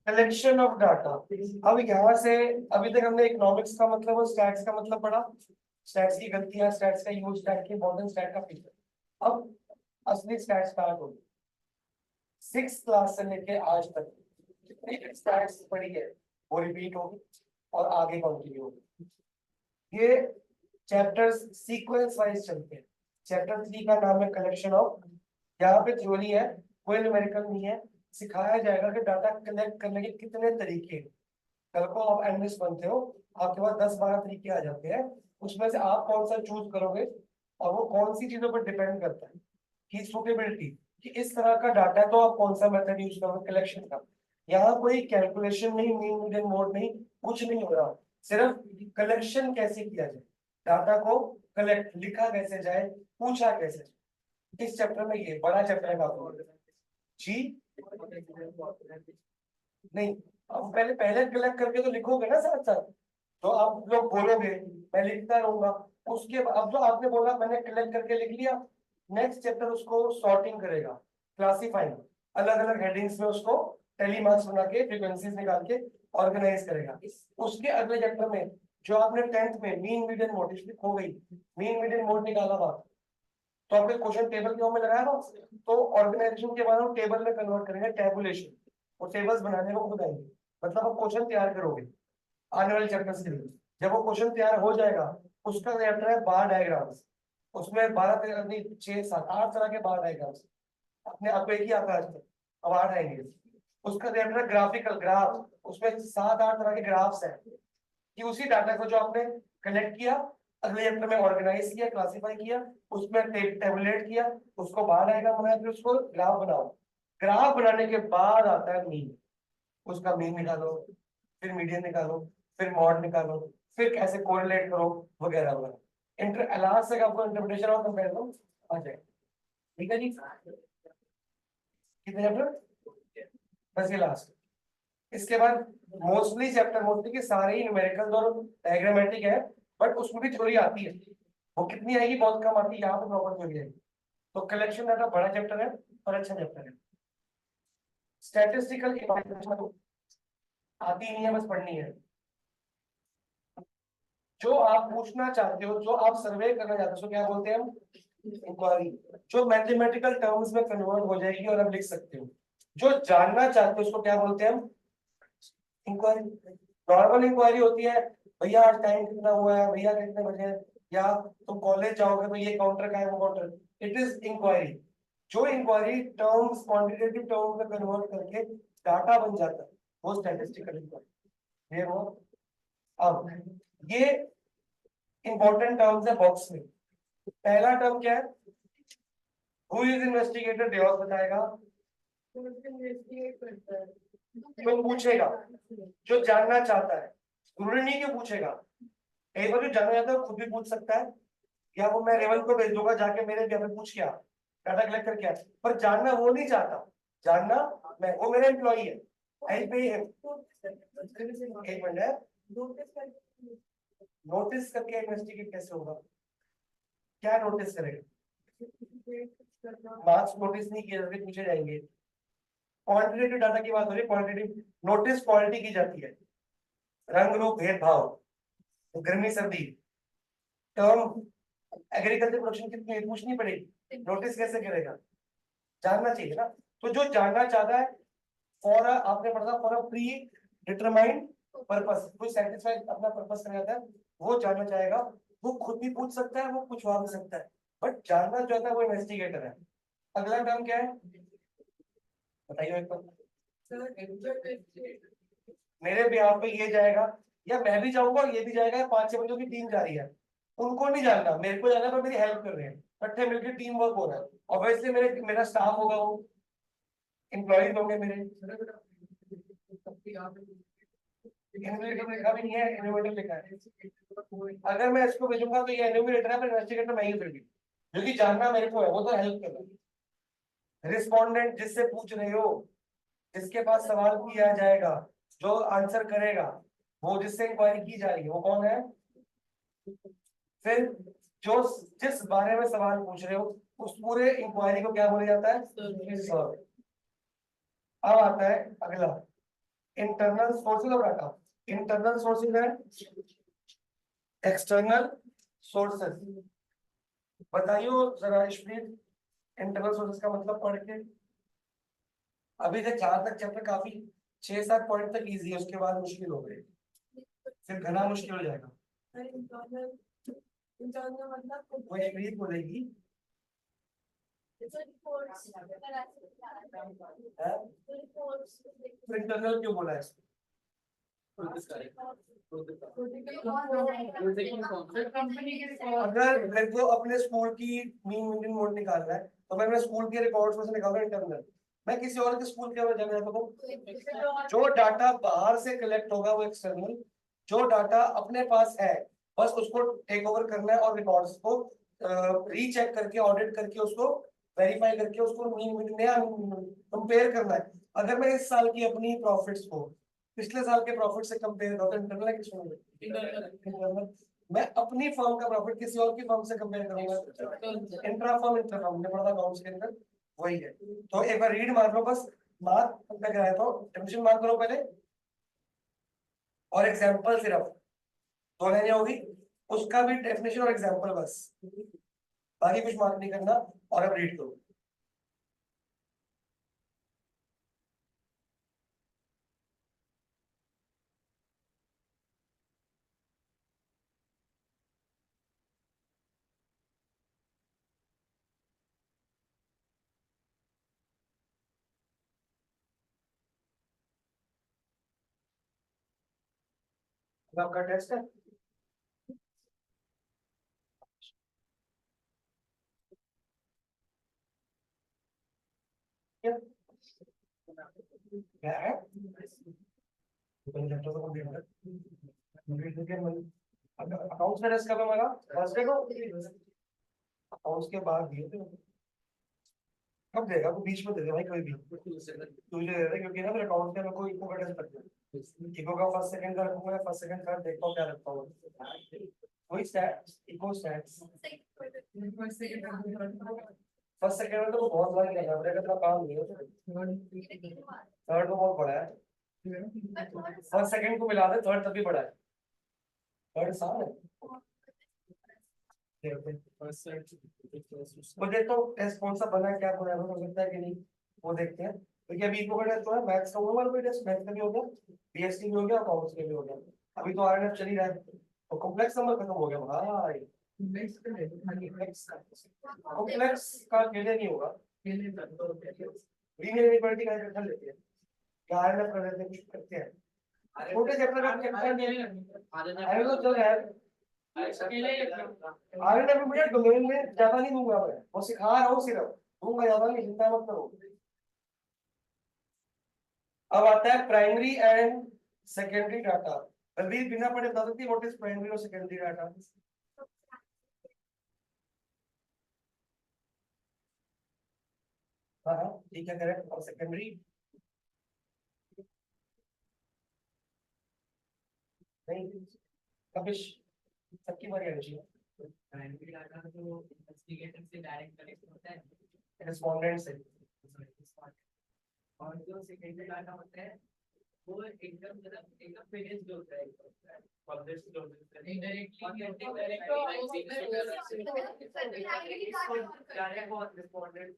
Collection of data. अब यहाँ से अभी तक हमने इकोनॉमिक्स का मतलब और स्टैट्स का मतलब पढ़ा, स्टैट्स की गलतियां, स्टैट्स का यूज, स्टैट के मॉडर्न, स्टैट का फीचर। अब असली स्टैट्स स्टार्ट होगी। 6th क्लास से लेके आज तक जितनी स्टैट्स पढ़ी है वो रिपीट होगी और आगे कंटिन्यू होगी। ये चैप्टर्स सीक्वेंस वाइज चलते हैं। चैप्टर 3 का नाम है कलेक्शन ऑफ। यहाँ पे थ्योरी है, कोई न्यूमेरिकल नहीं है। सिखाया जाएगा कि डाटा कलेक्ट करने के कितने तरीके हैं। कल को आप एनालिस्ट बनते हो, आपके पास 10-12 तरीके आ जाते हैं, उसमें से आप कौन सा चूज करोगे। और वो कौन सी चीजों पर डिपेंड करता है कि सूटेबिलिटी, कि इस तरह का डाटा है तो आप कौन सा मेथड यूज करोगे कलेक्शन का। यहाँ कोई कैलकुलेशन नहीं, मीन मीडियन मोड नहीं, कुछ नहीं हो रहा। सिर्फ कलेक्शन कैसे किया जाए, डाटा को कलेक्ट, लिखा कैसे जाए, पूछा कैसे जाए। इस चैप्टर में ये बड़ा चैप्टर है आपको जी। नहीं, अब पहले पहले कलेक्ट करके तो लिखोगे ना साथ साथ, तो आप लोग बोलोगे मैं लिखता रहूंगा। उसके बाद अब जो आपने बोला मैंने कलेक्ट करके लिख लिया, नेक्स्ट चैप्टर उसको सॉर्टिंग करेगा, क्लासिफाइंग, अलग अलग हेडिंग्स में उसको टेली मार्क्स बना के फ्रीक्वेंसीज निकाल के ऑर्गेनाइज करेगा। उसके अगले चैप्टर में जो आपने 10th में मीन मीडियन मोड हो गई, मीन मीडियन मोड निकाला बात, तो आपने क्वेश्चन टेबल के में लगाया ना, तो ऑर्गेनाइजेशन के बाद हम टेबल में कन्वर्ट करेंगे, टेबुलेशन, और टेबल्स बनाने को बताएंगे। मतलब आप क्वेश्चन तैयार करोगे आने वाले चैप्टर्स के लिए। जब वो क्वेश्चन तैयार हो जाएगा, उसका चैप्टर है बार डायग्राम्स। उसमें 12 नहीं 6 7 8 तरह के बार डायग्राम्स, अपने आपको एक ही आता है आज तक, अब 8 आएंगे। उसका चैप्टर है ग्राफिकल ग्राफ, उसमें 7-8 तरह के ग्राफ्स हैं कि उसी डाटा को जो आपने कलेक्ट किया, अगले चैप्टर में ऑर्गेनाइज किया, क्लासिफाई किया, उसमें टेबुलेट किया, उसको बाहर आएगा बनाया, फिर उसको ग्राफ बनाओ। ग्राफ बनाने के बाद आता है मीन, उसका मीन निकालो, फिर मीडियन निकालो, फिर मॉड निकालो, फिर कैसे कोरिलेट करो, वगैरह वगैरह। इंटर लास्ट तक आपको इंटरप्रिटेशन और कंपैरिजन आ जाएगा। ठीक है जी, कितने चैप्टर, बस ये लास्ट। इसके बाद मोस्टली चैप्टर, मोस्टली के सारे ही न्यूमेरिकल और डायग्रामेटिक है, बट उसमें भी थ्योरी आती है। वो कितनी आएगी, बहुत कम आती है, यहाँ पे प्रॉपर थ्योरी आएगी। तो कलेक्शन डाटा बड़ा चैप्टर है और अच्छा चैप्टर है। स्टैटिस्टिकल इवैल्यूएशन आती नहीं है, बस पढ़नी है। जो आप पूछना चाहते हो, जो आप सर्वे करना चाहते हो, उसको क्या बोलते हैं हम, इंक्वायरी। जो मैथमेटिकल टर्म्स में कन्वर्ट हो जाएगी और आप लिख सकते हो। जो जानना चाहते हो उसको क्या बोलते हैं हम, इंक्वायरी। नॉर्मल इंक्वायरी होती है, भैया आज टाइम कितना हुआ है, भैया कितने बजे हैं, या तुम कॉलेज जाओगे तो ये काउंटर का है, वो काउंटर, इट इज इंक्वायरी। जो इंक्वायरी टर्म्स क्वांटिटेटिव टर्म्स में कन्वर्ट करके डाटा बन जाता है, वो स्टैटिस्टिकल इंक्वायरी। ये वो, अब ये इंपॉर्टेंट टर्म्स है बॉक्स में। पहला टर्म क्या है, हु इज इन्वेस्टिगेटर, देवास बताएगा। क्यों पूछेगा, जो जानना चाहता है, जरूरी नहीं क्यों पूछेगा। एक बार जो जानना चाहता है वो खुद भी पूछ सकता है, या वो मैं रेवंत को भेज दूंगा जाके मेरे घर में पूछ के आ, डाटा कलेक्ट करके आ। पर जानना वो नहीं चाहता, जानना मैं, वो मेरा एम्प्लॉई है, आई पे हिम। एक मिनट है, नोटिस करके इन्वेस्टिगेट कैसे होगा, क्या नोटिस करेगा, मार्क्स नोटिस नहीं किए जाते, पूछे जाएंगे। क्वांटिटेटिव डाटा की बात हो रही है, क्वांटिटेटिव नोटिस क्वालिटी की जाती है, रंग रूप भेदभाव, गर्मी सर्दी, टर्म, एग्रीकल्चर प्रोडक्शन कितनी पूछनी पड़ेगी, नोटिस कैसे करेगा, जानना चाहिए ना। तो जो जानना चाहता है, फॉर आपने पढ़ा for a pre determined purpose, कोई सेटिस्फाई अपना पर्पस कर जाता है, वो जानना चाहेगा। वो खुद भी पूछ सकता है, वो पूछवा भी सकता है, बट जानना जो है वो इन्वेस्टिगेटर है। अगला टर्म क्या है, बताइए एक बार। मेरे बिहार पे ये जाएगा, या मैं भी जाऊंगा और ये भी जाएगा, या 5-6 बंदों की टीम जा रही है, उनको नहीं जानना, मेरे को जानना, पर मेरी हेल्प कर रहे हैं, इकट्ठे मिलकर टीम वर्क हो रहा है। ऑब्वियसली मेरा स्टाफ होगा, वो एम्प्लॉइज होंगे मेरे। इन्वेस्टिगेटर लिखा भी नहीं है, इनोवेटर लिखा है। अगर मैं इसको भेजूंगा तो ये इनोवेटर है, पर इन्वेस्टिगेटर मैं ही फिर भी, क्योंकि जानना मेरे को है, वो तो हेल्प कर रहा है। रिस्पोंडेंट, जिससे पूछ रहे हो, जिसके पास सवाल किया जाएगा, जो आंसर करेगा, वो जिससे इंक्वायरी की जा रही है, वो कौन है। फिर जो जिस बारे में सवाल पूछ रहे हो, उस पूरे इंक्वायरी को क्या बोला जाता है, सर्व। अब आता है अगला, internal sources of data, internal sources है, एक्सटर्नल सोर्सेज। बताइए जरा इशप्रीत, इंटरनल सोर्सेज का मतलब पढ़ के। अभी तक जहां तक चैप्टर काफी 6-7 पॉइंट तक इजी है, उसके बाद मुश्किल हो गई, फिर घना मुश्किल हो जाएगा। वो इशप्रीत बोलेगी इंटरनल क्यों बोला है? अगर मेरे को अपने स्कूल की मीन मोड निकालना है तो मैं अपने स्कूल के रिकॉर्ड्स में से निकालूंगा इंटरनल। मैं किसी और के स्कूल के बारे में जानना चाहता हूँ, जो डाटा बाहर से कलेक्ट होगा वो एक्सटर्नल, जो डाटा अपने पास है बस उसको टेक ओवर करना है और रिकॉर्ड्स को रीचेक करके ऑडिट करके उसको वेरीफाई करके उसको नया कंपेयर करना है। अगर मैं इस साल की अपनी प्रॉफिट्स को पिछले साल के प्रॉफिट से कंपेयर करो तो इंटरनल है कि इंटरनल। मैं अपनी फर्म का प्रॉफिट किसी और की फर्म से कंपेयर करूंगा, इंट्रा फर्म इंटर फर्म ने पढ़ा अकाउंट्स के अंदर, वही है। तो एक बार रीड मार लो बस, मार्क लग रहा है तो टेंशन मार्क करो पहले, और एग्जांपल सिर्फ 2 लाइनें होगी, उसका भी डेफिनेशन और एग्जांपल बस, बाकी कुछ मार्क नहीं करना। और अब रीड करो। आपका टेस्ट है, क्या क्या है? अकाउंट्स का टेस्ट कब है हमारा? थर्सडे को। अकाउंट्स के बाद दिए थे, कब देगा? वो बीच में दे दे भाई, कोई भी तुझे दे दे, क्योंकि ना फिर अकाउंट में कोई इको का टेस्ट करते, इको का फर्स्ट सेकंड का रखूंगा, फर्स्ट सेकंड थर्ड देखता हूँ क्या रखता हूँ, वही stats, eco stats. First second में तो वो बहुत बार करना पड़ेगा, इतना काम नहीं है। थर्ड तो बहुत बड़ा है, फर्स्ट सेकंड को मिला दे, थर्ड तभी बड़ा है, थर्ड आसान है। वो देखता हूँ टेस्ट कौन सा बना है, क्या बना हो सकता है कि नहीं, वो देखते हैं। क्योंकि अभी इको का टेस्ट तो है, मैथ्स का हुआ, कोई टेस्ट मैथ्स का भी हो गया, बीएसटी भी हो गया, अकाउंट्स का भी हो गया, अभी तो आरएनएफ चल ही रहा है, तो कॉम्प्लेक्स नंबर खत्म हो गया भाई। कॉम्प्लेक्स का अकेले नहीं होगा, लीनियर इक्वालिटी का कर लेते हैं, आरएनएफ कर लेते हैं, कुछ करते हैं, छोटे चैप्टर का चैप्टर अरे तो चल रहा है। आगे तक मुझे डोमेन में ज्यादा नहीं दूंगा, मैं वो सिखा रहा हूँ सिर्फ, दूंगा ज्यादा नहीं, चिंता मत करो। अब आता है प्राइमरी एंड सेकेंडरी डाटा। अभी बिना पढ़े बता सकती व्हाट इज प्राइमरी और सेकेंडरी डाटा? हाँ हाँ ठीक है, करेक्ट। और सेकेंडरी नहीं, कपिश सबकी बारी आनी चाहिए। प्राइमरी डाटा तो इन्वेस्टिगेटर से डायरेक्ट कनेक्ट होता है, रिस्पोंडेंट से, और जो सेकेंडरी डाटा होता है वो एकदम फिनिश्ड होता है, पब्लिश्ड होता है डायरेक्ट और respondent.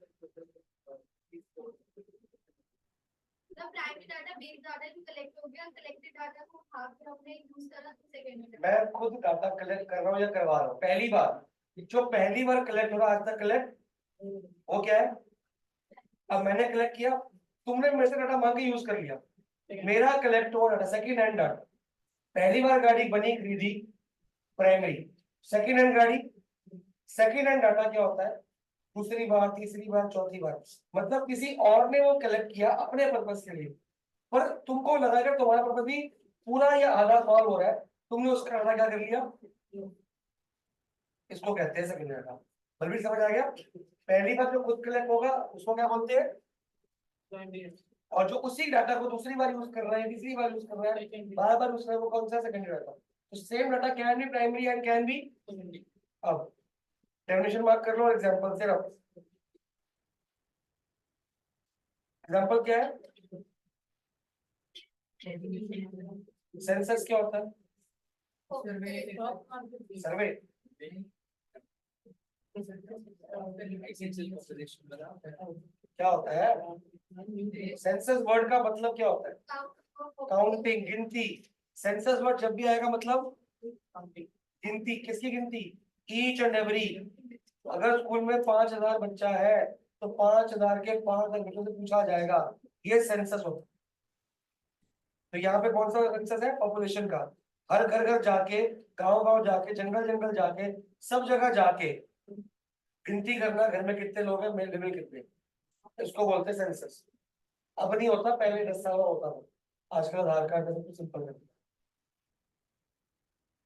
Primary data base data जो कलेक्ट हो गया, कलेक्टेड डाटा को उठा के हमने यूज करा तो सेकेंडरी। मैं खुद डाटा कलेक्ट कर रहा हूँ या करवा रहा हूँ, पहली बार, जो पहली बार कलेक्ट हो रहा आज तक कलेक्ट, वो क्या है? अब मैंने कलेक्ट किया, तुमने मेरे से डाटा मांग के यूज कर लिया, मेरा कलेक्ट हुआ डाटा सेकंड हैंड डाटा। पहली बार गाड़ी बनी खरीदी प्राइमरी, सेकंड हैंड गाड़ी, सेकंड हैंड डाटा क्या होता है? दूसरी बार, तीसरी बार, चौथी बार, मतलब किसी और ने वो कलेक्ट किया अपने पर्पज के लिए, पर तुमको लगा कि तुम्हारा पर्पज भी पूरा या आधा सॉल्व हो रहा है, तुमने उसका डाटा क्या कर लिया, इसको कहते हैं सेकंड डाटा। बलबीर समझ आ गया? पहली बार जो खुद कलेक्ट होगा उसको क्या बोलते हैं, और जो उसी डाटा को दूसरी बार यूज कर रहा है, तीसरी बार यूज कर रहा है, बार बार यूज कर रहा है, वो कौन सा? Secondary data. तो same data can be primary and can be. अब डेफिनेशन मार्क कर लो, एग्जांपल से रख। एग्जांपल क्या है? सेंसस क्या होता है? सर्वे। क्या होता है? सेंसस वर्ड का मतलब क्या होता है? काउंटिंग, गिनती। सेंसस वर्ड जब भी आएगा मतलब गिनती। किसकी गिनती? Each and every. अगर स्कूल में 5,000 बच्चा है तो 5,000 के 5,000 बच्चों से पूछा जाएगा। ये सेंसस होता है। तो यहाँ पे कौन सा सेंसस है? पॉपुलेशन का। हर घर घर जाके, गांव गांव जाके, जंगल जंगल जाके, सब जगह जाके गिनती करना, घर में कितने लोग हैं, मेल फीमेल कितने। इसको बोलते हैं सेंसस। अब नहीं होता, पहले 10 साल होता था। आजकल आधार कार्ड में तो सिंपल कर दिया।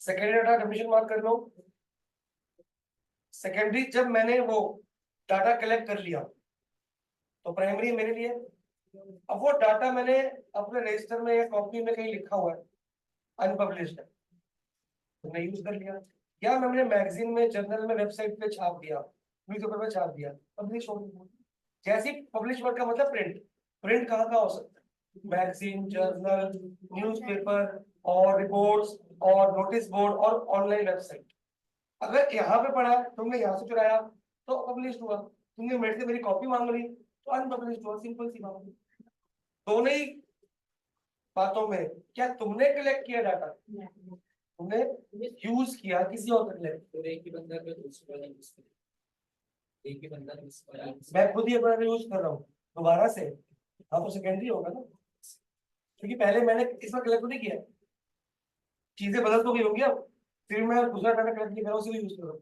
सेकेंडरी डाटा डिफिनेशन मार्क कर लो। सेकेंडरी, जब मैंने वो डाटा कलेक्ट कर लिया तो प्राइमरी मेरे लिए। अब वो डाटा मैंने अपने रजिस्टर में या कॉपी में कहीं लिखा हुआ है, अनपब्लिश्ड है, तो मैं यूज कर लिया। या मैंने मैगजीन में, जर्नल में, वेबसाइट पे छाप दिया, न्यूज़पेपर में छाप दिया, पब्लिश हो गया। जैसे पब्लिश वर्ड का मतलब प्रिंट। प्रिंट कहाँ कहाँ हो सकता है? मैगजीन, जर्नल, न्यूज़पेपर और रिपोर्ट्स और नोटिस बोर्ड और ऑनलाइन वेबसाइट। अगर यहाँ पे पढ़ा, तुमने यहाँ से चुराया तो पब्लिश हुआ। तुमने मेरे से मेरी कॉपी मांग ली तो अनपब्लिश हुआ। सिंपल सी बात है। दोनों ही बातों में क्या तुमने कलेक्ट किया डाटा? तुमने यूज किया किसी और ने? एक ही बंदा पे दूसरा यूज कर, एक ही बंदा मैं खुद ही अपना यूज कर रहा हूँ दोबारा से। हाँ, तो सेकेंडरी होगा ना, क्योंकि पहले मैंने इसमें कलेक्ट नहीं किया। चीजें बदल तो गई होंगी अब, फिर मैं दूसरा डाटा कलेक्ट नहीं कर रहा हूँ, उसी को यूज कर रहा हूँ।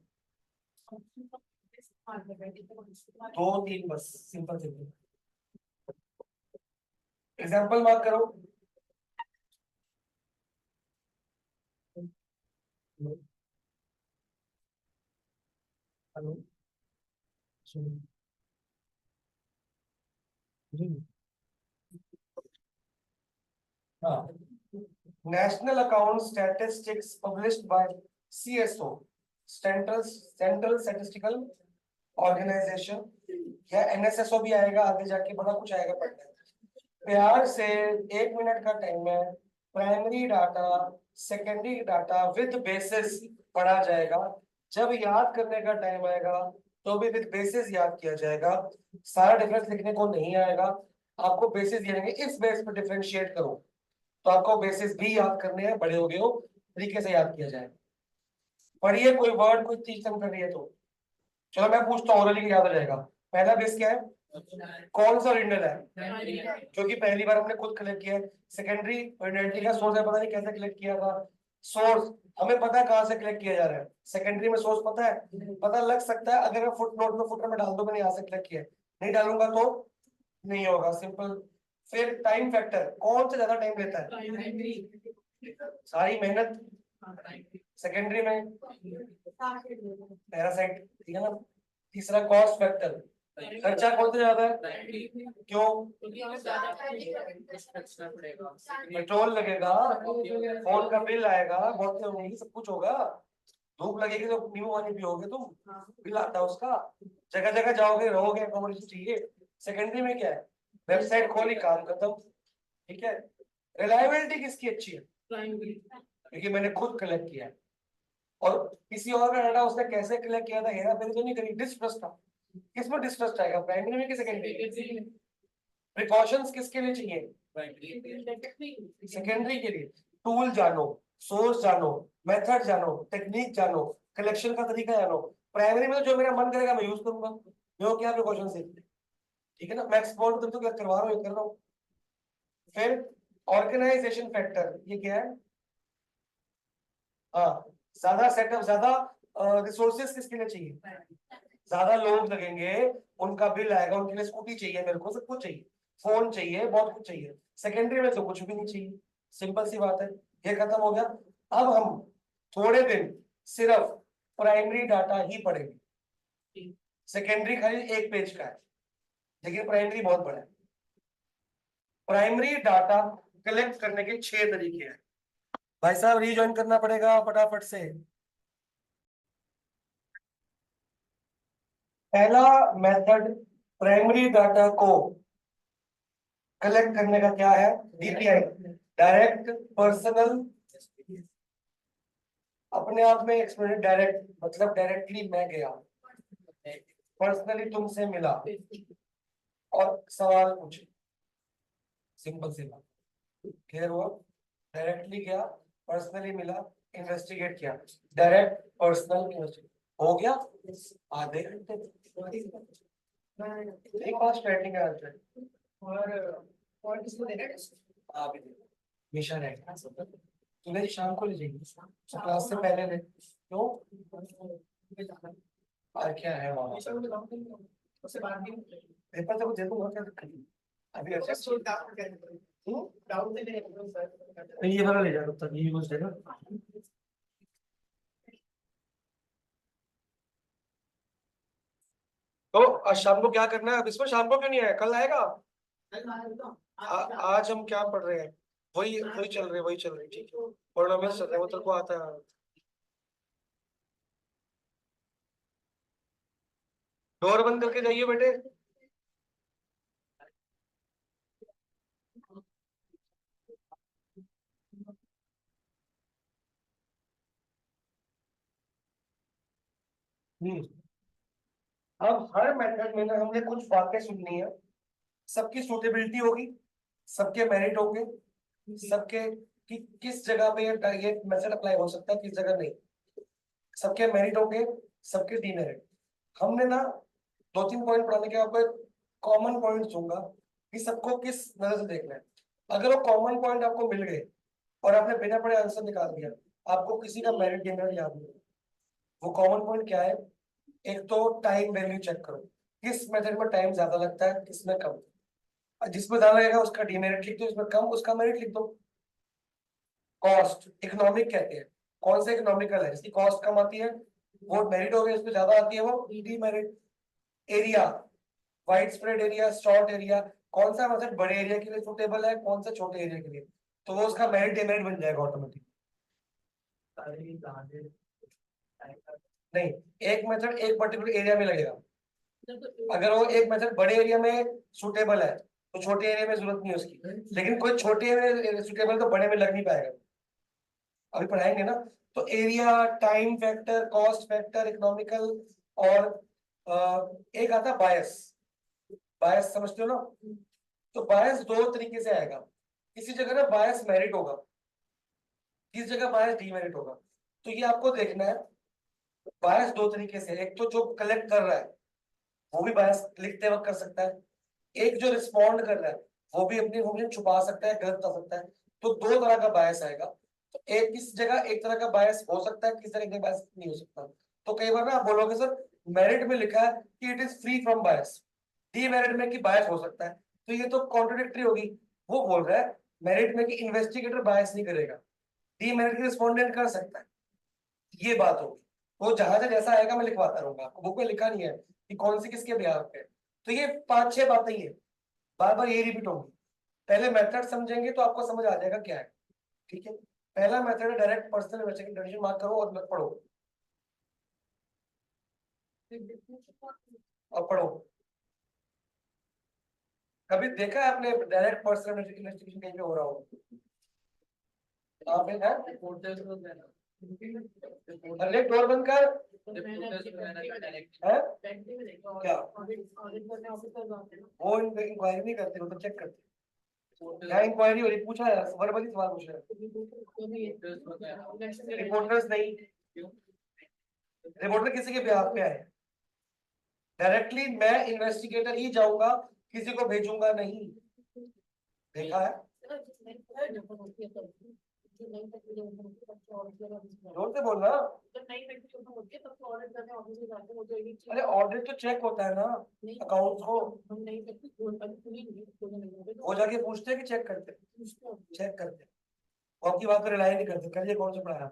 2 3 बस, सिंपल सिंपल। एग्जाम्पल मार्क करो। हेलो, हाँ। National account statistics published by CSO, central central statistical organisation, या एनएसएसओ भी आएगा आगे जाके, बड़ा कुछ आएगा पढ़ने। प्यार से 1 मिनट का टाइम है। Primary data, secondary data with basis पढ़ा जाएगा। जब याद करने का टाइम आएगा तो भी विद बेसिस याद किया जाएगा। सारा डिफरेंस लिखने को नहीं आएगा। आपको बेसिस दिए जाएंगे, इस बेस पर डिफरेंशिएट करो। तो आपको बेसिस भी याद करने हैं, बड़े हो गए हो, तरीके से याद किया जाए। पढ़िए, कोई वर्ड कोई चीज कम कर रही है तो चलो मैं पूछता हूँ, ओरली याद हो जाएगा। पहला बेस क्या है? कौन सा ओरिजिनल है? क्योंकि पहली बार हमने खुद कलेक्ट किया है। सेकेंडरी ओरिजिनलिटी का सोर्स है, पता नहीं कैसे कलेक्ट किया था। सोर्स हमें पता है कहाँ से कलेक्ट किया जा रहा है। सेकेंडरी में सोर्स पता है, पता लग सकता है अगर मैं फुट नोट में, फुटर में डाल दो मैंने यहाँ से कलेक्ट किया है, नहीं डालूंगा तो नहीं होगा, सिंपल। फिर टाइम फैक्टर, कौन सा ज्यादा टाइम लेता है? सारी मेहनत सेकेंडरी में, पैरासाइट, ठीक है ना। तीसरा कॉस्ट फैक्टर, खर्चा कौन सा ज्यादा है? क्यों? पेट्रोल लगेगा, फोन का बिल आएगा, बहुत होंगी, सब कुछ होगा। धूप लगेगी तो नींबू पानी पियोगे तुम, बिल आता है उसका। जगह जगह जाओगे, रहोगे, अकोमोडेशन चाहिए। सेकेंडरी में क्या है? वेबसाइट खोली, काम खत्म। ठीक है। रिलायबिलिटी किसकी अच्छी है? क्योंकि मैंने खुद कलेक्ट किया है। और किसी और का डाटा उसने कैसे कलेक्ट किया था, हेरा फेरी तो नहीं करी, डिस्ट्रस्ट था। किसमें डिस्ट्रस्ट आएगा? प्राइमरी में कि सेकेंडरी? प्रिकॉशंस किसके लिए चाहिए? सेकेंडरी के लिए। टूल जानो, सोर्स जानो, मेथड जानो, टेक्निक जानो, कलेक्शन का तरीका जानो। प्राइमरी में तो जो मेरा मन करेगा मैं यूज करूंगा, जो क्या प्रिकॉशन से। ठीक है ना। मैं एक्सपोर्ट तुम तो क्या करवा रहा हूँ, कर रहा हूँ। फिर ऑर्गेनाइजेशन फैक्टर, ये क्या है? हाँ, ज्यादा सेटअप, ज्यादा रिसोर्सेस किसके लिए चाहिए? ज्यादा लोग लगेंगे, उनका बिल आएगा, उनके लिए स्कूटी चाहिए, मेरे को सब कुछ चाहिए, फोन चाहिए, बहुत कुछ चाहिए। सेकेंडरी में तो कुछ भी नहीं चाहिए। सिंपल सी बात है। ये खत्म हो गया। अब हम थोड़े दिन सिर्फ प्राइमरी डाटा ही पढ़ेंगे। सेकेंडरी खाली 1 पेज का है, लेकिन प्राइमरी बहुत बड़ा है। प्राइमरी डाटा कलेक्ट करने के 6 तरीके हैं। भाई साहब रीजॉइन करना पड़ेगा फटाफट से। पहला मेथड प्राइमरी डाटा को कलेक्ट करने का क्या है? डीपीआई, डायरेक्ट पर्सनल, अपने आप में एक्सप्लेन। डायरेक्ट मतलब डायरेक्टली मैं गया, पर्सनली तुमसे मिला और सवाल पूछे, सिंपल सी बात, क्लियर हुआ। डायरेक्टली गया, पर्सनली मिला, इन्वेस्टिगेट किया, डायरेक्ट पर्सनल इन्वेस्टिगेट हो गया आधे घंटे। एक बार स्टार्टिंग का आंसर और किसको देना है? आप ही दे, मिशन है तुम्हें शाम को ले जाएंगे क्लास से पहले ले, क्यों? और क्या है वहाँ उससे बात नहीं, पेपर तो दे दूंगा, क्या दिक्कत है? अभी अच्छा डाउट ये वाला ले जाओ तब, ये यूज देना। तो आज शाम को क्या करना है? अब इसमें शाम को क्यों नहीं आया, कल आएगा? आज हम क्या पढ़ रहे हैं? वही वही चल रहे, वही चल रही, ठीक है। पॉलिनोमियल चल रहे हैं, वो तेरे को आता है। डोर बंद करके जाइए बेटे। हम्म। अब हर मेथड में ना हमने कुछ बातें सुननी है, सबकी सूटेबिलिटी होगी, सबके मेरिट होंगे, सबके कि किस जगह पे ये मेथड अप्लाई हो सकता है, किस जगह नहीं, सबके मेरिट होंगे, सबके डीमेरिट। हमने ना दो तीन पॉइंट पढ़ाने के आपको कॉमन पॉइंट दूंगा कि सबको किस नजर से देखना है। अगर वो कॉमन पॉइंट आपको मिल गए और आपने बिना पढ़े आंसर निकाल दिया, आपको किसी का मेरिट डीमेरिट याद नहीं। वो कॉमन पॉइंट क्या है? एक तो टाइम वैल्यू चेक करो, किस मेथड में टाइम ज्यादा लगता है, किसमें कम। और जिसमें ज्यादा लगेगा उसका डीमेरिट लिख दो, जिसमें कम उसका मेरिट लिख दो। कॉस्ट इकोनॉमिक कहते हैं, कौन सा इकोनॉमिकल है, जिसकी कॉस्ट कम आती है वो मेरिट हो गया, इसमें ज्यादा आती है वो demerit. Area, wide spread area, short area, कौन सा मतलब बड़े एरिया के लिए सुटेबल है, कौन सा छोटे एरिया के लिए, तो वो उसका मेरिट डीमेरिट बन जाएगा ऑटोमेटिक। नहीं, एक मेथड एक पर्टिकुलर एरिया में लगेगा। अगर वो एक मेथड बड़े एरिया में सुटेबल है तो छोटे एरिया में जरूरत नहीं है उसकी, लेकिन कोई छोटे एरिया में सुटेबल तो बड़े में लग नहीं पाएगा। अभी पढ़ाएंगे ना। तो area, time factor, cost factor, economical, और एक आता बायस। बायस समझते हो ना? तो बायस दो तरीके से आएगा। किसी जगह ना बायस मेरिट होगा, किस जगह बायस डीमेरिट होगा। तो ये आपको देखना है। बायस दो तरीके से, एक तो जो कलेक्ट कर रहा है वो भी बायस लिखते वक्त कर सकता है, एक जो रिस्पॉन्ड कर रहा है वो भी अपनी ओपिनियन छुपा सकता है, गलत कर सकता है। तो दो तरह का बायस आएगा। तो एक किस जगह एक तरह का बायस हो सकता है, किस तरह का बायस नहीं हो सकता। तो कई बार ना आप बोलोगे सर मेरिट में लिखा है कि it is free from bias, demerit में कि बायस हो सकता है, तो ये तो कॉन्ट्रोडिक्टरी होगी। वो बोल रहा है मेरिट में कि इन्वेस्टिगेटर बायस नहीं करेगा, डीमेरिट की रिस्पोंडेंट कर सकता है। ये बात होगी। वो जहां से जैसा आएगा मैं लिखवाता रहूंगा, आपको बुक में लिखा नहीं है कि कौन सी किसके बिहार पे। तो ये पांच छह बातें ही है, बार बार ये रिपीट होंगी। पहले मेथड समझेंगे तो आपको समझ आ जाएगा क्या है, ठीक है। पहला मेथड है डायरेक्ट पर्सनल इन्वेस्टिगेशन, मार्क करो और मत पढ़ो, और पढ़ो। कभी देखा है आपने डायरेक्ट पर्सनल इन्वेस्टिगेशन कहीं पे हो रहा हो? आप है अरे डोर बंद कर है क्या? वो इंक्वायरी नहीं करते, वो तो चेक करते। क्या इंक्वायरी हो रही, पूछा है वर्बली सवाल पूछ रहे हैं। रिपोर्टर्स नहीं, रिपोर्टर किसी के बिहाफ पे आए, डायरेक्टली मैं इन्वेस्टिगेटर ही जाऊंगा, किसी को भेजूंगा नहीं। देखा है? जोर से बोलना। अरे ऑडिट तो चेक होता है ना अकाउंट को, वो जाके पूछते हैं कि चेक करते हैं? चेक करते हैं। वो आपकी बात पर रिलाई नहीं करते, करिए कौन सा पढ़ाया।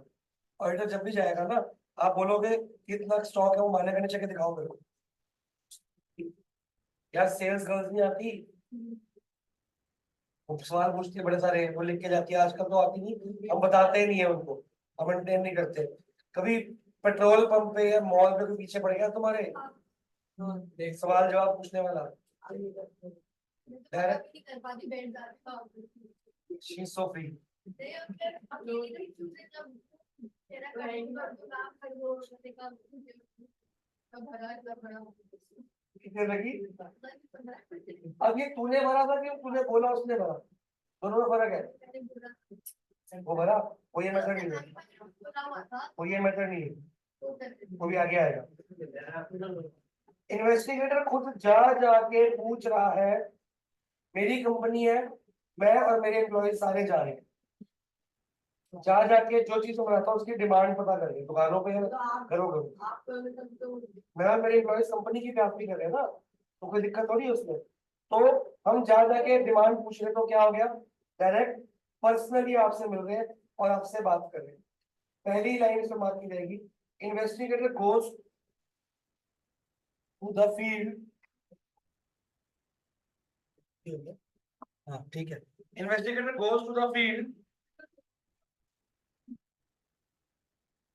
ऑडिटर जब भी जाएगा ना, आप बोलोगे कि इतना स्टॉक है, वो मानेगा नहीं, चेक दिखाओ मेरे को। यार सेल्स गर्ल्स नहीं आती, वो सवाल पूछती है बड़े सारे, वो लिख के जाती है, आजकल तो आती नहीं, हम बताते ही नहीं है उनको, हम एंटरटेन नहीं करते। कभी पेट्रोल पंप पे या मॉल पे कोई पीछे पड़ गया तुम्हारे एक सवाल जवाब पूछने वाला? Direct she is so free. कितने लगी? अब ये तूने भरा था कि तूने बोला उसने भरा? दोनों में फर्क है। वो भरा, वो ये मेथड नहीं है, वो ये मेथड नहीं है, वो भी आगे आएगा। इन्वेस्टिगेटर खुद जा जाके पूछ रहा है, मेरी कंपनी है, मैं और मेरे एम्प्लॉय सारे जा रहे हैं, जा जाके जो चीज बनाता हूँ उसकी डिमांड पता करेंगे दुकानों पे, घरों घरों। मैं और मेरे एम्प्लॉय कंपनी की बात भी कर रहे हैं ना, तो कोई दिक्कत थोड़ी है उसमें। तो हम जा जाके डिमांड पूछ रहे, तो क्या हो गया, डायरेक्ट पर्सनली आपसे मिल रहे हैं और आपसे बात कर रहे हैं। पहली लाइन इसमें बात की जाएगी, investigator goes to the field. हाँ ठीक है, investigator goes to the field.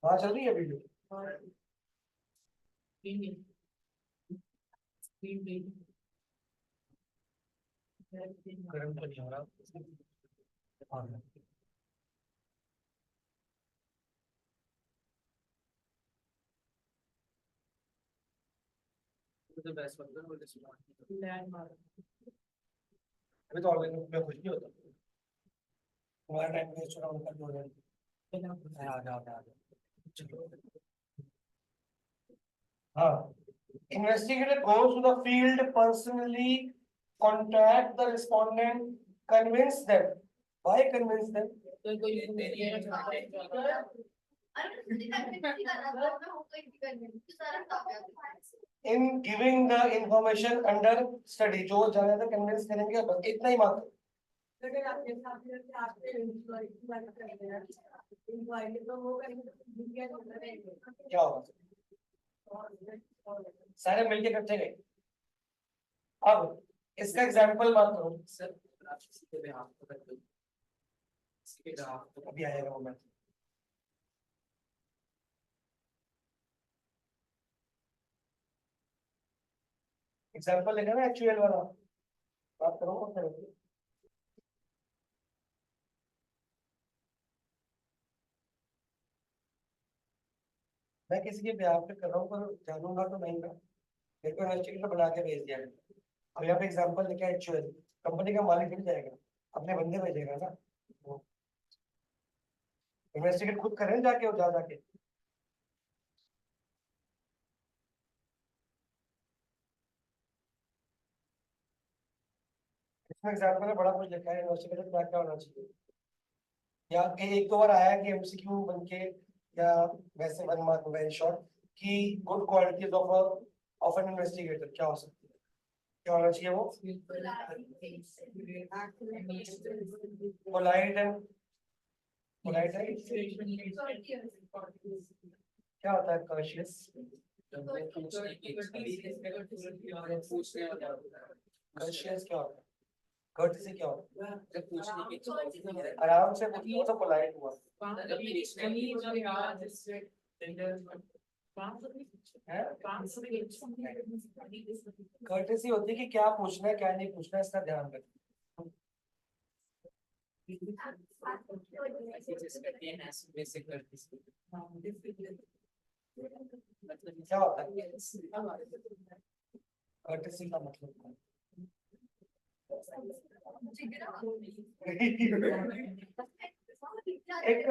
हाँ चल रही है वीडियो? गर्म तो नहीं हो रहा। हाँ। अभी तो ऑलरेडी मैं कुछ नहीं होता, तुम्हारा टाइम वेस्ट हो रहा, उनका जो है। आ जाओ आ जाओ। चलो। हाँ, investigator goes to the field, personally contact the respondent, convince them. Why convince them? In giving the information under study, जो जाना था convince करेंगे, बस इतना ही मात्र। क्या होगा? सारे मिलके इकट्ठे गए। अब इसका एग्जाम्पल बात करो सर, अभी आएगा वो मैं। एग्जाम्पल लेना ना एक्चुअल वाला, बात करो। मैं किसी के ब्याह पे कर रहा हूँ, पर जानूंगा तो नहीं ना, मेरे को इन्वेस्टिगेटर बना के भेज दिया है। अब यहाँ पे एग्जाम्पल लेके एक्चुअल कंपनी का मालिक मिल जाएगा, अपने बंदे भेजेगा ना, इन्वेस्टिगेट खुद करें जाके और जा जाके। इसमें एग्जाम्पल में बड़ा कुछ लिखा है, इन्वेस्टिगेटर क्या क्या होना चाहिए, या एक दो बार आया है कि एमसीक्यू बन के, या वैसे वन मार्क वेरी शॉर्ट, कि good qualities of an investigator क्या हो सकती है, क्या होना चाहिए वो? पोलाइट एंड पोलाइट है, क्या होता है कॉशियस? कॉशियस क्या होता है? कर्टसी क्या होता है? आराम से पूछो तो पोलाइट हुआ है। कर्टसी होती है कि क्या पूछना है क्या नहीं पूछना है, इसका ध्यान रखना। क्या होता है कर्टसी का मतलब? एक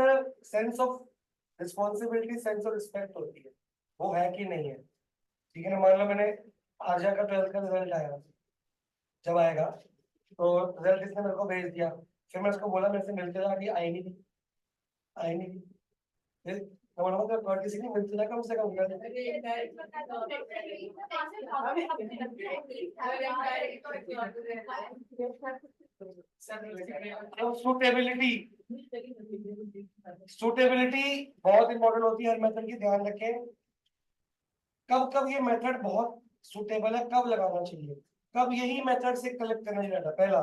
sense of responsibility, sense of respect होती है, वो है कि नहीं है? ठीक है ना, मान लो मैंने आर्या का 12th का रिजल्ट आया, जब आएगा तो रिजल्ट इसने मेरे को भेज दिया, फिर मैं उसको बोला मेरे से मिलते जा, कि आई नहीं थी, आई नहीं थी, फिर मैं बोलूंगा तो किसी नहीं मिलते जा, कम से कम सूटेबिलिटी, सूटेबिलिटी बहुत इंपॉर्टेंट होती है हर मेथड की, ध्यान रखें। कब कब ये मेथड बहुत सुटेबल है, कब लगाना चाहिए, कब यही मेथड से कलेक्ट करना चाहिए? पहला,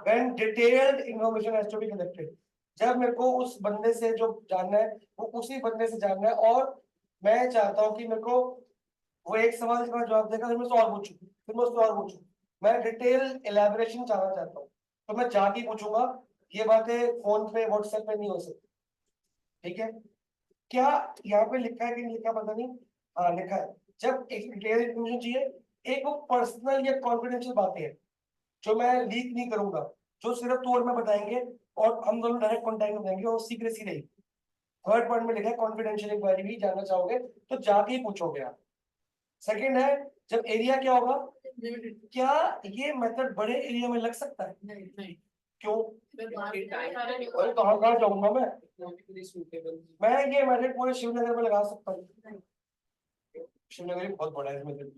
when detailed information has to be collected, जब मेरे को उस बंदे से जो जानना है वो उसी बंदे से जानना है, और मैं चाहता हूँ कि मेरे को वो एक सवाल का जवाब देगा, फिर मैं उससे और पूछूं, फिर मैं उससे और पूछूं, मैं डिटेल एलैबोरेशन चाहना चाहता हूँ, तो मैं जाके पूछूंगा, ये बातें फोन पे व्हाट्सएप पे नहीं हो सकती, ठीक है। क्या यहाँ पे लिखा है कि नहीं लिखा पता नहीं, हाँ लिखा है, जब एक डिटेल इन्फॉर्मेशन चाहिए, एक वो पर्सनल या कॉन्फिडेंशियल बातें हैं जो मैं लीक नहीं करूंगा, जो सिर्फ तू और मैं बताएंगे और हम दोनों डायरेक्ट कॉन्टैक्ट में रहेंगे और सीक्रेसी रहेगी। थर्ड पॉइंट में लिखा है कॉन्फिडेंशियल इंक्वायरी भी जानना चाहोगे तो जाके ही पूछोगे आप। सेकंड है, जब एरिया क्या होगा, क्या ये मेथड बड़े एरिया में लग सकता है? क्यों? अरे कहाँ कहाँ जाऊंगा मैं ये मेथड पूरे शिवनगर में लगा सकता हूँ। शिवनगर ही बहुत बड़ा है, इसमें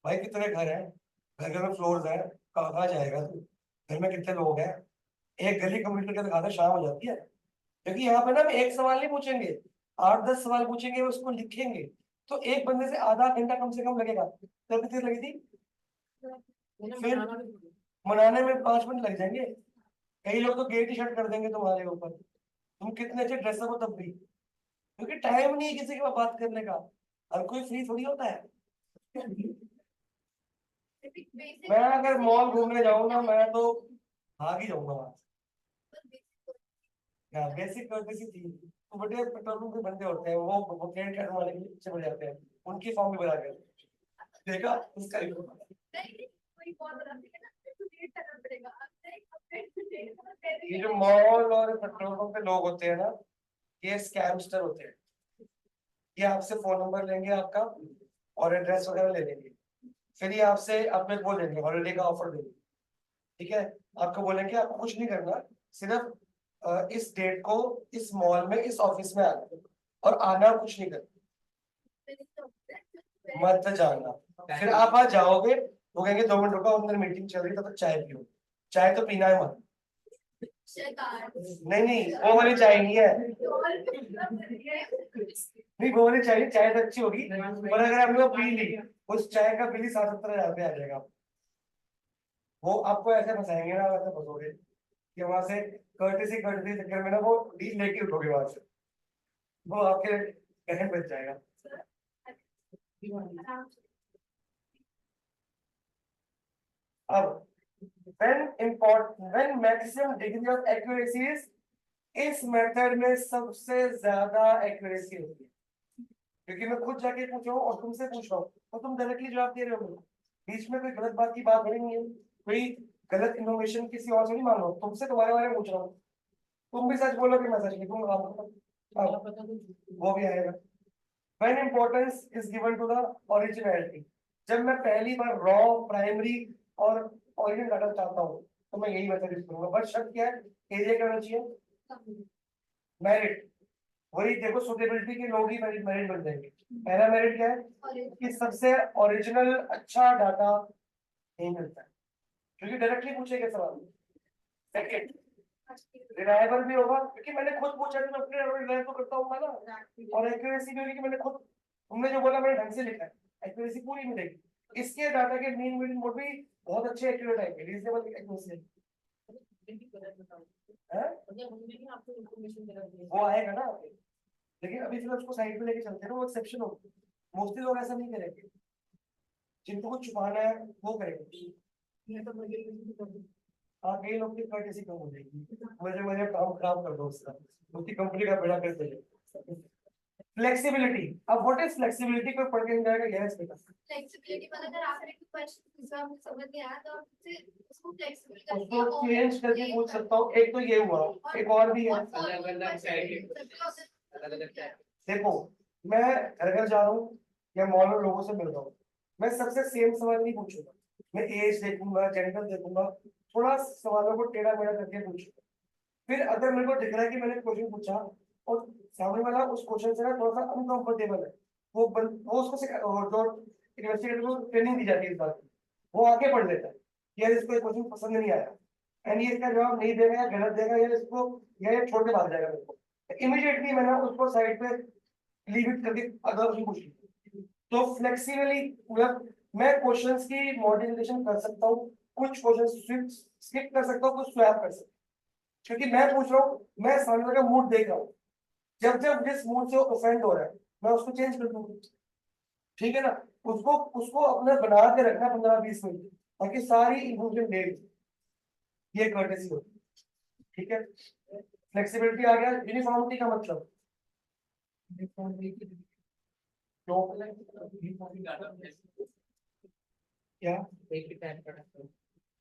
भाई कितने घर हैं, घर घर में फ्लोर्स है, कहाँ कहाँ जाएगा तू, घर में कितने लोग हैं, एक गली कंप्लीट करके दिखाते शाम हो जाती है। क्योंकि यहाँ पे ना हम एक सवाल नहीं पूछेंगे, 8-10 सवाल पूछेंगे, उसको लिखेंगे, तो एक बंदे से आधा घंटा कम से कम लगेगा। तो कितनी लगी थी? फिर मनाने में 5 मिनट लग जाएंगे। कई लोग तो गेट ही शट कर देंगे तुम्हारे ऊपर, तुम कितने अच्छे ड्रेसअप हो तब भी, क्योंकि टाइम नहीं है किसी के पास बात करने का, हर कोई फ्री थोड़ी होता है। मैं अगर मॉल घूमने जाऊँ ना, मैं तो भाग ही जाऊंगा वहां से। बेसिक कर्टेसी थी तो बड़े पेट्रोल पंप के बंदे होते हैं, वो क्रेडिट कार्ड वाले के पीछे पड़ जाते हैं, उनकी फॉर्म भी भरा गया, देखा उसका ही ये जो मॉल और पेट्रोल पंप पे लोग होते हैं ना, ये स्कैमस्टर होते हैं। ये आपसे फोन नंबर लेंगे आपका और एड्रेस वगैरह ले लेंगे, फिर ये आपसे आपको एक वो लेंगे, हॉलीडे का ऑफर देंगे, ठीक है। आपको बोलेंगे आपको कुछ नहीं करना, सिर्फ इस डेट को इस मॉल में इस ऑफिस में आना और आना, कुछ नहीं करना, मत जाना। फिर आप आज जाओगे, वो कहेंगे 2 मिनट रुको अंदर मीटिंग चल रही है, तब तक चाय पियो। चाय तो पीना है मत, नहीं नहीं वो वाली चाय नहीं है, नहीं वो वाली चाय, चाय तो अच्छी होगी पर अगर आपने वो पी ली, उस चाय का बिल ही 60-70 हजार रुपये आ जाएगा। वो आपको ऐसे फंसाएंगे ना, वैसे फंसोगे कि वहां से कर्टेसी कर्टेसी चक्कर में ना वो डील लेके उठोगे वहां से, वो आपके कहने बच जाएगा। अब when maximum degree of accuracy is, इस मेथड में सबसे ज्यादा एक्यूरेसी होती है, क्योंकि मैं खुद जाके पूछ रहा हूँ और तुमसे पूछ रहा हूँ तो तुम डायरेक्टली जवाब दे रहे हो, बीच में कोई गलत बात की बात हो नहीं है, कोई गलत इन्फॉर्मेशन किसी और से नहीं मान रहा हूँ, तुमसे तुम्हारे बारे में पूछ रहा हूँ, तुम भी सच बोलोगे मैं सच लिखूंगा, वो भी आएगा। When importance is given to the originality, जब मैं पहली बार रॉ प्राइमरी और ओरिजिनल डाटा चाहता हूँ तो मैं यही मेथड यूज करूंगा, बट शर्त क्या है, एरिया क्या होना चाहिए, मेरिट। वही देखो सुटेबिलिटी के लोग ही मेरिट मेरिट बन जाएंगे। पहला मेरिट क्या है कि सबसे ओरिजिनल अच्छा डाटा नहीं मिलता है, क्योंकि डायरेक्टली पूछेगा सवाल। सेकंड, रिलायबल भी होगा, क्योंकि मैंने खुद पूछा तो मैं अपने रिलाय तो करता हूँ ना, और एक्यूरेसी भी होगी कि मैंने खुद, तुमने जो बोला मैंने ढंग से लिखा है, एक्यूरेसी पूरी मिलेगी। इसके डाटा के मीन मीडियन मोड भी बहुत अच्छे एक्यूरेट आएंगे, रीजनेबल एक्यूरेसी है, वो आएगा ना। लेकिन अभी फिर उसको साइड पे लेके चलते हैं ना, वो एक्सेप्शन होगी, मोस्टली लोग ऐसा नहीं करेंगे, जिनको कुछ छुपाना है वो करेंगे। हाँ कई लोग की कर्टेसी कम हो जाएगी, मुझे मेरे काम खराब कर दो उसका, उसकी कंपनी का बेड़ा कर दे। फ्लेक्सिबिलिटी, अब व्हाट इज फ्लेक्सिबिलिटी, कोई पढ़ के नहीं जाएगा, यस बेटा। फ्लेक्सिबिलिटी मतलब अगर आपने कोई क्वेश्चन पूछा आपको समझ नहीं आया तो आप उसको फ्लेक्सिबल करके उसको चेंज करके पूछ सकता हूँ। एक तो ये हुआ, एक और भी है, देखो मैं घर घर जा रहा हूँ या मॉल में लोगों से मिल रहा हूँ, मैं सबसे सेम सवाल नहीं पूछूंगा, मैं एज देखूंगा, जेंडर देखूंगा, थोड़ा सवालों को टेढ़ा मेढ़ा करके पूछूंगा। फिर अगर मेरे को दिख रहा है कि मैंने क्वेश्चन पूछा और सामने वाला उस क्वेश्चन से ना थोड़ा सा अनकंफर्टेबल है, वो उसको जो यूनिवर्सिटी को ट्रेनिंग दी जाती है इस बात की, वो आगे बढ़ लेता है कि यार इसको क्वेश्चन पसंद नहीं आया एंड ये इसका जवाब नहीं देगा या गलत देगा या इसको या ये छोड़ के भाग जाएगा मेरे को, इमीडिएटली मैंने उसको साइड पे लीव इट करके अगला क्वेश्चन पूछ लिया। तो फ्लेक्सिबली मतलब मैं क्वेश्चंस की मॉडिफिकेशन कर सकता हूँ, कुछ क्वेश्चन स्किप कर सकता हूँ, कुछ स्वैप कर सकता हूँ, क्योंकि मैं पूछ रहा हूँ, मैं सामने का मूड देख रहा हूँ, जब जब जिस मूड से ऑफेंड हो रहा है मैं उसको चेंज कर दूंगा, ठीक है ना। उसको उसको अपने बना के रखना 15-20 मिनट ताकि सारी इन्फॉर्मेशन दे, ये कर्टेसी होती है। ठीक है, फ्लेक्सिबिलिटी आ गया। यूनिफॉर्मिटी का मतलब क्या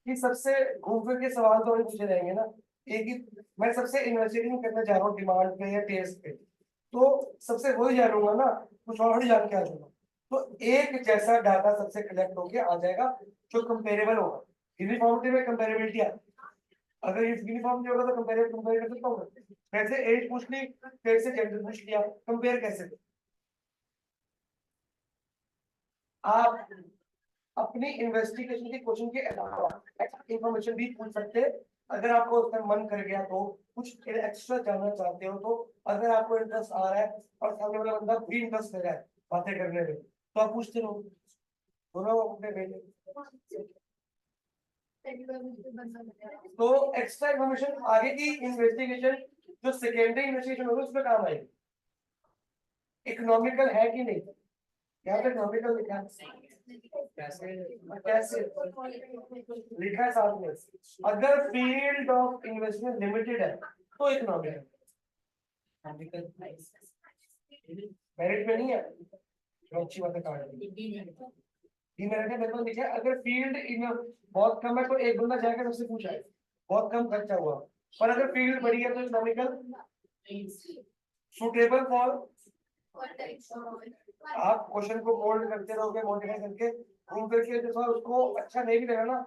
कि सबसे घूम फिर के सवाल तो नहीं पूछे जाएंगे ना। एक ही मैं सबसे इन्वेस्टिगेशन करना चाह रहा हूँ डिमांड पे या टेस्ट पे, तो सबसे वही जानूंगा ना, कुछ और जान के आ जाऊंगा। तो एक जैसा डाटा सबसे कलेक्ट होके आ जाएगा जो कंपेरेबल होगा। यूनिफॉर्मिटी में कंपेरेबिलिटी है, अगर ये यूनिफॉर्मिटी होगा तो कंपेयर कर सकता हूँ। वैसे एज पूछ ली, फिर से जेंडर पूछ लिया, कंपेयर कैसे करें? आप अपनी इन्वेस्टिगेशन के क्वेश्चन के अलावा इंफॉर्मेशन भी पूछ सकते हैं, अगर आपको उसका मन कर गया तो। कुछ एक्स्ट्रा जानना चाहते हो तो, अगर आपको इंटरेस्ट आ रहा है और सामने वाला बंदा भी इंटरेस्ट कर रहा है बातें करने में, तो आप पूछते रहो, दोनों अपने वेले। तो एक्स्ट्रा इंफॉर्मेशन आगे की इन्वेस्टिगेशन, जो सेकेंडरी इन्वेस्टिगेशन होगी उसमें काम आएगी। इकोनॉमिकल है कि नहीं, यहाँ पे इकोनॉमिकल लिखा है, कैसे लिखा है साथ में। अगर फील्ड ऑफ इन्वेस्टमेंट लिमिटेड है तो इकोनॉमिक मेरिट में नहीं है, तो अच्छी बात है। कार्ड मेरिट है, मेरे को लिखा है अगर फील्ड इन बहुत कम है तो एक बंदा जाकर सबसे पूछा है, बहुत कम खर्चा हुआ। पर अगर फील्ड बड़ी है तो इकोनॉमिकल सुटेबल फॉर। आप क्वेश्चन को मोल्ड करते रहोगे, मॉडिफाई करके घूम करके, जैसा उसको अच्छा नहीं भी लगा ना,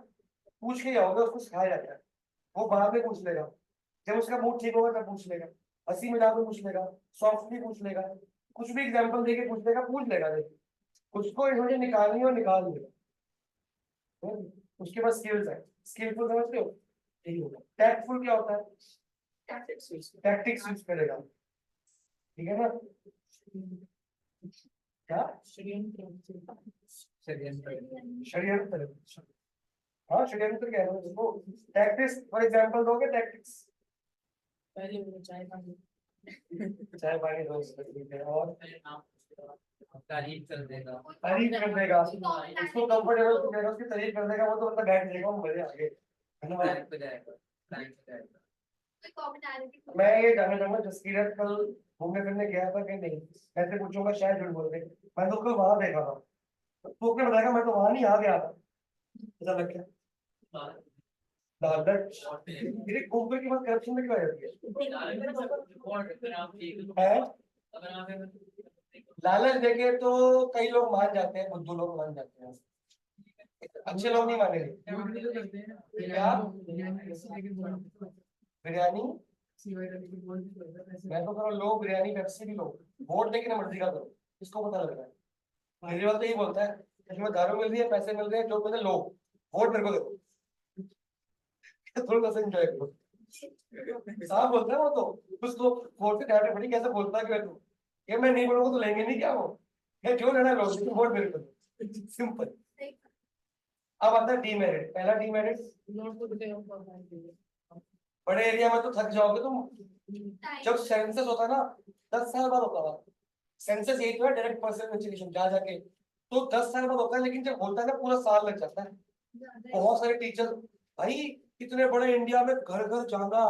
पूछ के जाओगे, उसको सिखाया जाता है। वो बाद में पूछ लेगा, जब उसका मूड ठीक होगा तब पूछ लेगा, हंसी मजाक में पूछ लेगा, सॉफ्टली पूछ लेगा, कुछ भी एग्जांपल देके पूछ लेगा देखिए, उसको इन्होंने निकालनी हो निकाल लेगा। उसके पास स्किल्स है। स्किलफुल समझते हो, यही होगा। टैक्टफुल क्या होता है, टैक्टिक्स यूज करेगा, ठीक है ना। क्या षड्यंत्र, हाँ षड्यंत्र कह रहा हूँ उसको। टैक्टिक्स फॉर एग्जांपल दोगे, टैक्टिक्स चाय पानी दो और तारीफ कर देगा, तारीफ कर देगा, उसको कंफर्टेबल देगा, उसकी तारीफ कर देगा, वो तो मतलब बैठ जाएगा, वो मजे आगे तारीफ हो जाएगा, तारीफ हो जाएगा। मैं ये जानना चाहूंगा, जसकीरत कल घूमने फिरने गया था कि नहीं, ऐसे पूछूंगा शायद झूठ बोल दे। मैं तो कल वहां देखा था, तो उसने बताया मैं तो वहां नहीं आ गया था, ऐसा लग गया। लालच मेरे ऊपर की बात करप्शन में क्यों आ जाती है? लालच देके तो कई लोग मान जाते हैं, बुद्धू लोग मान जाते हैं, अच्छे लोग नहीं मानेंगे। क्या बिरयानी, मैं तो करो लो बिरयानी पेप्सी भी लो, वोट लेके मर्जी का करो, किसको पता लग रहा है। केजरीवाल तो यही बोलता है कि तुम्हें दारू मिल रही है, पैसे मिल रहे हैं, जो मुझे लो, वोट मेरे को दो, थोड़ा सा एंजॉय करो। साफ बोलता है वो तो, उसको वोट से डायरेक्ट बड़ी कैसे बोलता है कि तू ये मैं नहीं बोलूंगा तो लेंगे नहीं क्या वो, ये जो लेना लो, वोट मेरे को दो, सिंपल। अब आता है डीमेरिट, पहला डीमेरिट, बड़े एरिया में तो थक जाओगे तुम। जब सेंसस होता है ना, 10 साल बाद होता है सेंसस, यही तो है डायरेक्ट पर्सन वेरिफिकेशन, जा जाके तो 10 साल बाद होता है, लेकिन जब होता है ना पूरा साल लग जाता है। बहुत सारे टीचर, भाई कितने बड़े इंडिया में घर घर जाना,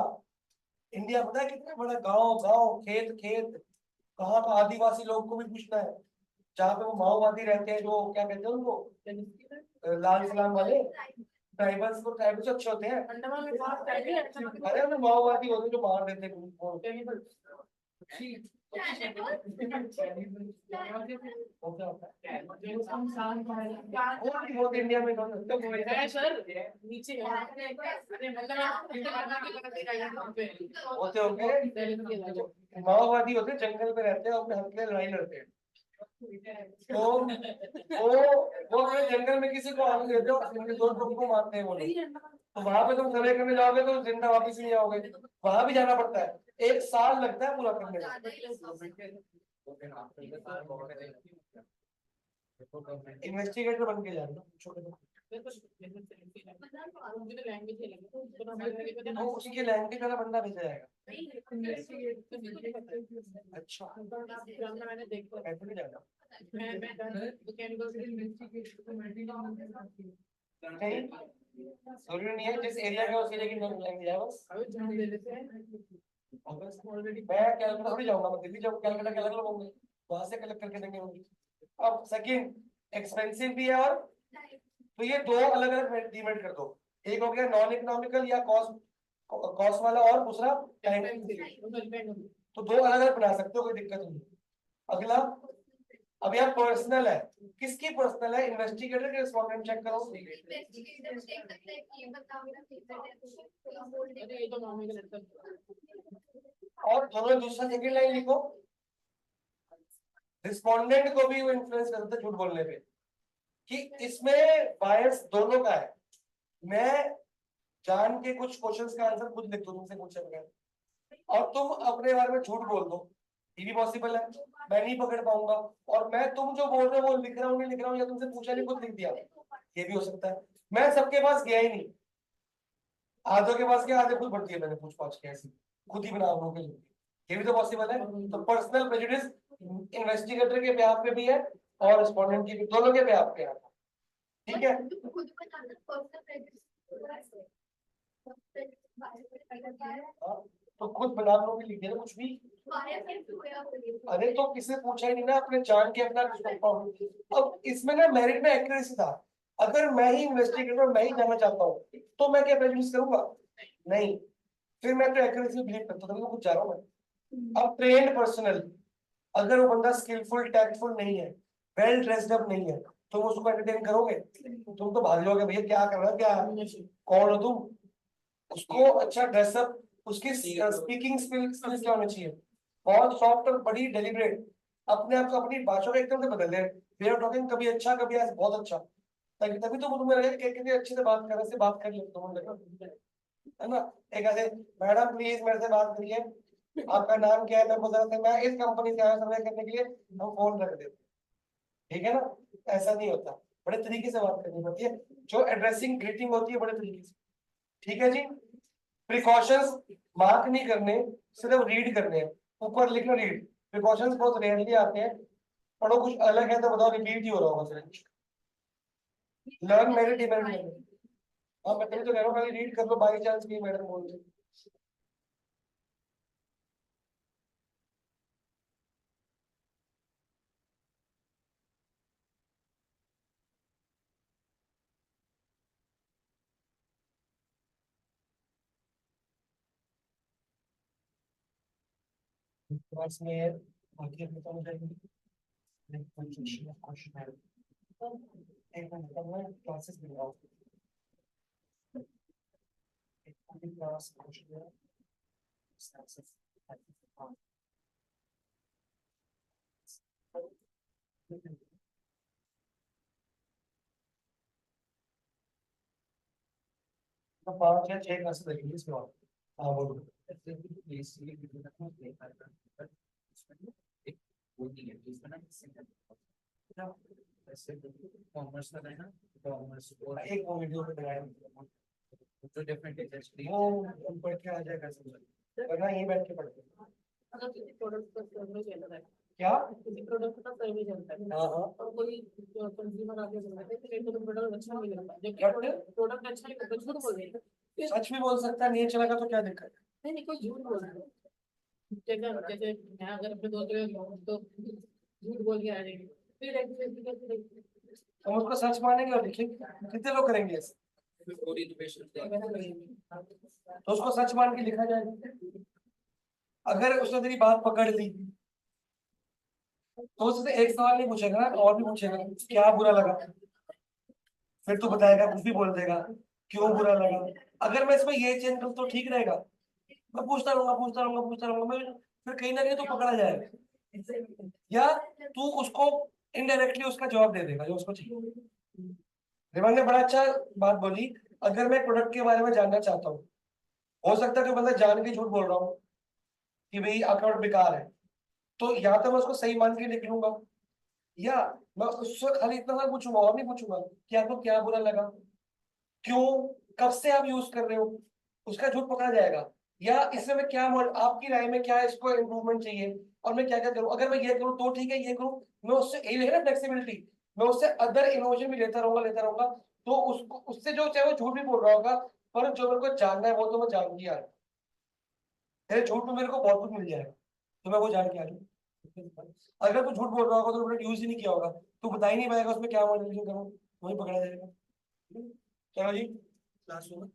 इंडिया पता है कितना बड़ा, गांव गांव खेत खेत, कहाँ का आदिवासी लोग को भी पूछना है, जहाँ पे वो माओवादी रहते हैं, जो क्या कहते हैं उनको, लाल सलाम वाले ट्राइबल्स, को ट्राइबल्स अच्छे होते हैं, अरे वो माओवादी होते हैं जो मार देते हैं वो। वो इंडिया में होते होंगे, माओवादी होते हैं, जंगल में रहते हैं, अपने हक में लड़ाई लड़ते हैं, तो वो अपने जंगल में किसी को आने देते हो, अपने दोस्त को मारते हैं वो लोग। तो वहां पे तुम सर्वे करने जाओगे तो जिंदा वापिस नहीं आओगे, वहां भी जाना पड़ता है, 1 साल लगता है पूरा करने में। इन्वेस्टिगेटर बन के जाना, वो उसी के लैंग्वेज वाला बंदा भेजा जाएगा। अच्छा मैंने देखा, ऐसे भी जाना नहीं, जरूरी नहीं है जिस एरिया का उस एरिया की लैंग्वेज है बस। अभी ध्यान दे लेते हैं ऑलरेडी मैं कैलकाटा थोड़ी जाऊंगा, मैं दिल्ली जाऊंगा, कैलकाटा के अलग अलग होंगे, वहां से कलेक्ट करके देंगे होंगे। अब सेकंड, एक्सपेंसिव भी है, और तो ये दो अलग अलग डिमेट कर दो। एक हो गया नॉन इकोनॉमिकल या कॉस्ट कॉस्ट वाला, और दूसरा टाइम। तो दो अलग अलग बना सकते हो, कोई दिक्कत नहीं। अगला, अब यह पर्सनल है, किसकी पर्सनल है, इन्वेस्टिगेटर के रिस्पोंडेंट चेक करो। अरे ये तो मामले का लड़का और दोनों दूसरा सेकंड लाइन लिखो, रिस्पोंडेंट को भी वो इन्फ्लुएंस कर सकता है झूठ बोलने पे, कि इसमें बायस दोनों का है। मैं जान के कुछ क्वेश्चंस का आंसर खुद लिख दूं तुमसे पूछे बगैर, और तुम अपने बारे में झूठ बोल दो, ये भी पॉसिबल है, मैं नहीं पकड़ पाऊंगा। और मैं तुम जो बोल रहे हो वो लिख रहा हूँ नहीं लिख रहा हूँ, या तुमसे पूछा नहीं खुद लिख दिया, ये भी हो सकता है। मैं सबके पास गया ही नहीं, आधों के पास गया, आधे खुद भर दिए मैंने पूछ पाछ के, ऐसे खुद ही बना के, ये भी तो पॉसिबल है। तो पर्सनल प्रेजुडिस इन्वेस्टिगेटर के बेहाफ पे भी है, और रिस्पोंडेंट की भी, दोनों के बेहाफ पे है। ठीक है, हाँ, तो खुद बना के लिख दिया कुछ भी। अरे तो किसी पूछा ही नहीं ना, अपने जान के अपना। अब इसमें ना मेरिट में एक्यूरेसी था, अगर मैं ही इन्वेस्टिगेटर मैं ही जाना चाहता हूँ तो मैं क्या प्रेजुडिस करूंगा, नहीं, फिर मैं तो एक्यूरेसी बिलीव करता हूँ, तो कुछ जा रहा हूँ मैं। अब ट्रेन्ड पर्सनल, अगर वो बंदा स्किलफुल टैक्टफुल नहीं है, वेल ड्रेस्ड अप नहीं है, तो उसको एंटरटेन करोगे? तुम तो भाग जाओगे, भैया क्या कर रहा है, क्या कौन हो तुम। उसको अच्छा ड्रेसअप, उसकी स्पीकिंग स्किल्स क्या होनी चाहिए, बहुत सॉफ्ट और बड़ी डेलिब्रेट, अपने आप को अपनी भाषा को एकदम से बदल ले, वे आर टॉकिंग कभी अच्छा कभी ऐसे बहुत अच्छा, तभी तभी तो वो तुम्हें लगेगा कि कितने अच्छे से बात कर रहे से बात कर ले तुम्हें, है ना। एक ऐसे, मैडम प्लीज मेरे से बात करिए, आपका नाम क्या है, मैं बता रहा था मैं इस कंपनी से आया सर्वे करने के लिए, हम फोन रख देते, ठीक है ना। ऐसा नहीं होता, बड़े तरीके से बात करनी पड़ती है, जो एड्रेसिंग ग्रीटिंग होती है बड़े तरीके से। ठीक है जी, प्रिकॉशंस मार्क नहीं करने, सिर्फ रीड करने हैं, ऊपर लिखना रीड, प्रिकॉशंस बहुत रेयरली आते हैं, पढ़ो कुछ अलग है तो बताओ, रिपीट ही हो रहा होगा सिर्फ। लर्न मेरिट डिपेंड, हाँ मैं तभी तो कह रहा हूँ, खाली रीड कर लो, बाई चांस की मैडम बोल रही। क्लास में आगे पता हो जाएगी, क्वेश्चन है, एक मिनट मैं क्लासेस ले रहा हूँ, एक पूरी क्लास क्वेश्चन है, तो 5 या 6 क्लासेस लगेंगी इसके बाद। हाँ बोलो। कॉमर्स का है ना, कॉमर्स और एक वो वीडियो पे बनाया, जो डिफरेंट इंडस्ट्री वो ऊपर के आ जाएगा समझ, वरना यहीं बैठ के पढ़ते हैं। अगर किसी प्रोडक्ट का सर्वे चल रहा है, क्या? किसी प्रोडक्ट का सर्वे चलता है, हाँ हाँ, और कोई कंज्यूमर आके बोलता है कि मेरे को प्रोडक्ट अच्छा नहीं लगा, But- लेकिन प्रोडक्ट अच्छा नहीं लगा, झूठ बोल देगा। सच भी बोल सकता है, नहीं चलेगा तो क्या दिक्कत है। नहीं नहीं, कोई झूठ बोल रहा है, जैसे जैसे मैं अगर अपने दोस्त के साथ तो झूठ बोल के आ जाएंगे, फिर हम उसको सच मानेंगे और लिखेंगे, कितने लोग करेंगे ऐसे, पूरी इनोवेशन तो उसको सच मान के लिखा जाएगा। अगर उसने तेरी बात पकड़ ली तो उससे एक सवाल नहीं पूछेगा ना, और भी पूछेगा, क्या बुरा लगा, फिर तू बताएगा, कुछ भी बोल देगा, क्यों बुरा लगा। अगर मैं इसमें ये चेंज करूँ तो ठीक रहेगा, मैं पूछता रहूंगा पूछता रहूंगा पूछता रहूंगा, मैं फिर कहीं ना कहीं तो पकड़ा जाएगा, या तू उसको इनडायरेक्टली उसका जवाब दे देगा जो उसको चाहिए। रिवान ने बड़ा अच्छा बात बोली, अगर मैं प्रोडक्ट के बारे में जानना चाहता हूँ, हो सकता है कि बंदा जान के झूठ बोल रहा हूँ कि भाई आपका प्रोडक्ट बेकार है, तो या तो मैं उसको सही मान के लिख लूंगा, या मैं उससे खाली इतना सा पूछूंगा और नहीं पूछूंगा कि आपको क्या बुरा लगा, क्यों, कब से आप यूज कर रहे हो, उसका झूठ पकड़ा जाएगा। या इसमें मैं क्या आपकी राय में क्या इसको इम्प्रूवमेंट चाहिए, और मैं क्या क्या करूँ, अगर मैं ये करूँ तो ठीक है, ये करूँ, मैं उससे यही है ना फ्लेक्सिबिलिटी, मैं उससे अदर इनोवेशन भी लेता रहूंगा तो उसको उससे जो चाहे वो झूठ भी बोल रहा होगा, पर जो मेरे को जानना है वो तो मैं जान लिया है। तेरे झूठ में मेरे को बहुत कुछ मिल जाएगा, तो मैं वो जान के आ जाऊँ। अगर तू झूठ बोल रहा होगा तो तूने यूज ही नहीं किया होगा, तू बता ही नहीं पाएगा उसमें क्या मॉडिफिकेशन करूँ, वही पकड़ा जाएगा। चलो जी, लास्ट होगा।